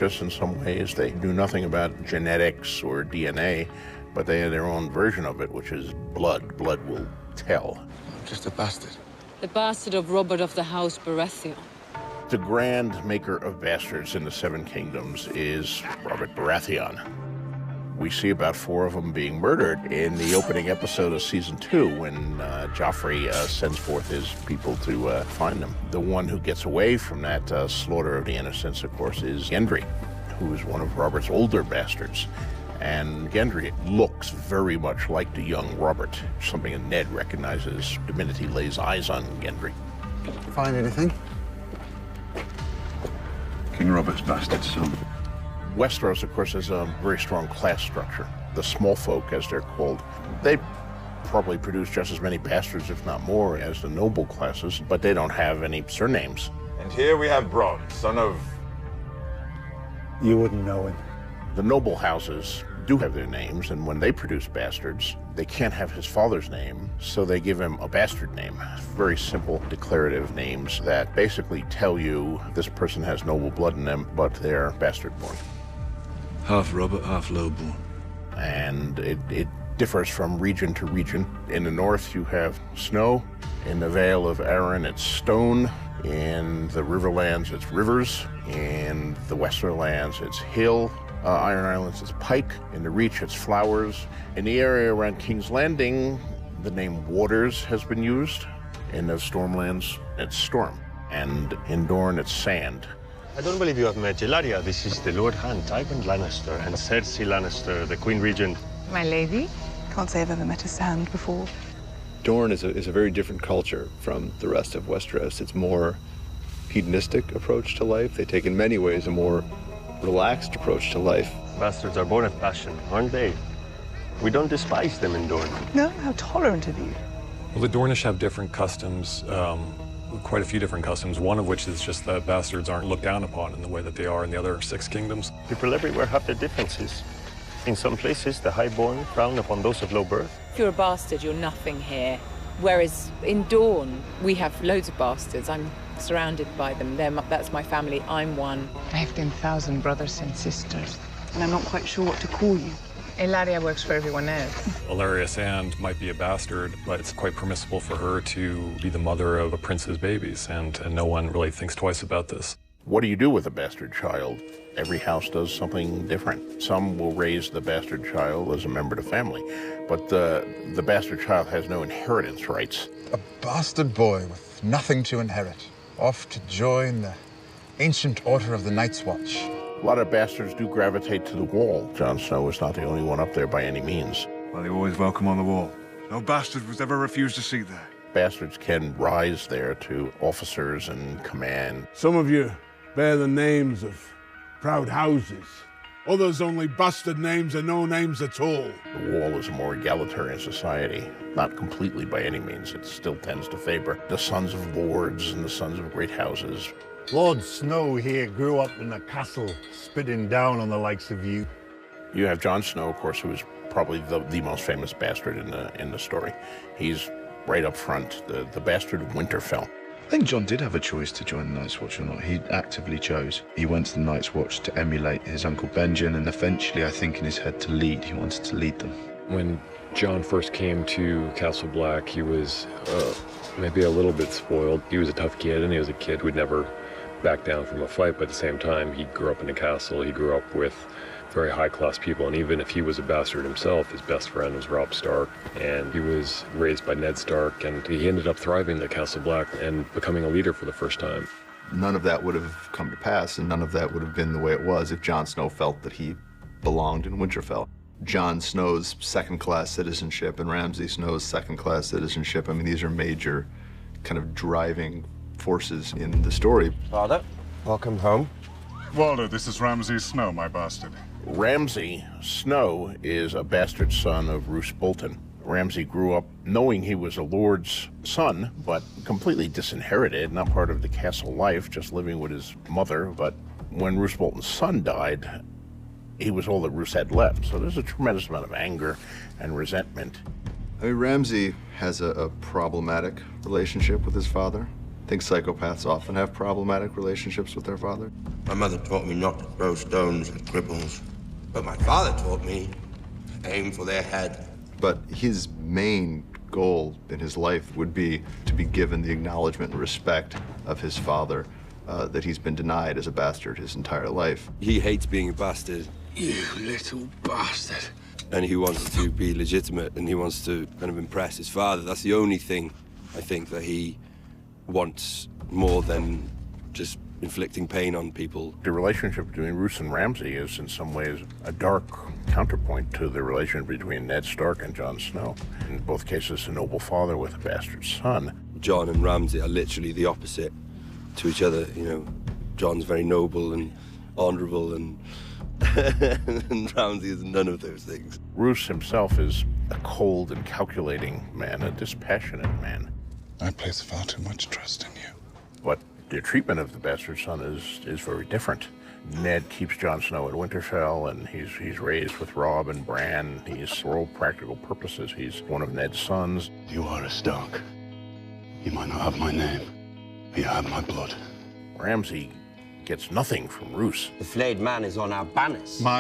Just in some ways, they knew nothing about genetics or DNA, but they had their own version of it, which is blood. Blood will tell. I'm just a bastard. The bastard of Robert of the House Baratheon. The grand maker of bastards in the Seven Kingdoms is Robert Baratheon. We see about 4 of them being murdered in the opening episode of season 2 when Joffrey sends forth his people to find them. The one who gets away from that slaughter of the innocents, of course, is Gendry, who is one of Robert's older bastards. And Gendry looks very much like the young Robert, something that Ned recognizes the minute he lays eyes on Gendry. Find anything? King Robert's bastard son. Westeros, of course, has a very strong class structure. The small folk, as they're called, they probably produce just as many bastards, if not more, as the noble classes, but they don't have any surnames. And here we have Bronn, son of... You wouldn't know him. The noble houses do have their names, and when they produce bastards, they can't have his father's name, so they give him a bastard name. Very simple declarative names that basically tell you this person has noble blood in them, but they're bastard-born. Half Robert, half lowborn. And it differs from region to region. In the north, you have snow. In the Vale of Arryn, it's stone. In the Riverlands, it's rivers. In the Westerlands, it's hill. Iron Islands, it's pike. In the Reach, it's flowers. In the area around King's Landing, the name Waters has been used. In the Stormlands, it's storm. And in Dorne, it's sand. I don't believe you have met Ilaria. This is the Lord Hand, Tywin Lannister, and Cersei Lannister, the Queen Regent. My lady? Can't say I've ever met a sand before. Dorne is a very different culture from the rest of Westeros. It's more hedonistic approach to life. They take in many ways a more relaxed approach to life. Bastards are born of passion, aren't they? We don't despise them in Dorne. No, how tolerant of you. Well, the Dornish have different customs, quite a few different customs, one of which is just that bastards aren't looked down upon in the way that they are in the other 6 kingdoms. People everywhere have their differences. In some places, the highborn frown upon those of low birth. If you're a bastard, you're nothing here. Whereas in Dawn, we have loads of bastards. I'm surrounded by them. That's my family. I'm one. I have 10,000 brothers and sisters. And I'm not quite sure what to call you. Ilaria works for everyone else. Ilaria Sand might be a bastard, but it's quite permissible for her to be the mother of a prince's babies, and no one really thinks twice about this. What do you do with a bastard child? Every house does something different. Some will raise the bastard child as a member of the family, but the bastard child has no inheritance rights. A bastard boy with nothing to inherit, off to join the ancient order of the Night's Watch. A lot of bastards do gravitate to the wall. Jon Snow is not the only one up there by any means. Well, they're always welcome on the wall. No bastard was ever refused a seat there. Bastards can rise there to officers and command. Some of you bear the names of proud houses. Others only bastard names and no names at all. The wall is a more egalitarian society. Not completely by any means. It still tends to favor the sons of lords and the sons of great houses. Lord Snow here grew up in a castle, spitting down on the likes of you. You have Jon Snow, of course, who is probably the most famous bastard in the story. He's right up front, the bastard of Winterfell. I think Jon did have a choice to join the Night's Watch or not. He actively chose. He went to the Night's Watch to emulate his uncle Benjen, and eventually, I think in his head, to lead. He wanted to lead them. When Jon first came to Castle Black, he was maybe a little bit spoiled. He was a tough kid, and he was a kid who'd never back down from a fight, but at the same time, he grew up in a castle. He grew up with very high-class people, and even if he was a bastard himself, his best friend was Robb Stark, and he was raised by Ned Stark, and he ended up thriving at Castle Black and becoming a leader for the first time. None of that would have come to pass, and none of that would have been the way it was if Jon Snow felt that he belonged in Winterfell. Jon Snow's second-class citizenship and Ramsay Snow's second-class citizenship, I mean, these are major kind of driving forces in the story. Father, welcome home. Walder, this is Ramsay Snow, my bastard. Ramsay Snow is a bastard son of Roose Bolton. Ramsay grew up knowing he was a lord's son, but completely disinherited, not part of the castle life, just living with his mother. But when Roose Bolton's son died, he was all that Roose had left. So there's a tremendous amount of anger and resentment. I mean, Ramsay has a problematic relationship with his father. think psychopaths often have problematic relationships with their father? My mother taught me not to throw stones at cripples, but my father taught me to aim for their head. But his main goal in his life would be to be given the acknowledgement and respect of his father that he's been denied as a bastard his entire life. He hates being a bastard. You little bastard. And he wants to be legitimate, and he wants to kind of impress his father. That's the only thing, I think, that he wants more than just inflicting pain on people. The relationship between Roose and Ramsay is in some ways a dark counterpoint to the relationship between Ned Stark and Jon Snow. In both cases, a noble father with a bastard son. Jon and Ramsay are literally the opposite to each other. You know, Jon's very noble and honorable, and and Ramsay is none of those things. Roose himself is a cold and calculating man, a dispassionate man. I place far too much trust in you. But the treatment of the bastard son is very different. Ned keeps Jon Snow at Winterfell, and he's raised with Robb and Bran. He's, for all practical purposes, he's one of Ned's sons. You are a Stark. You might not have my name, but you have my blood. Ramsay gets nothing from Roose. The flayed man is on our banners.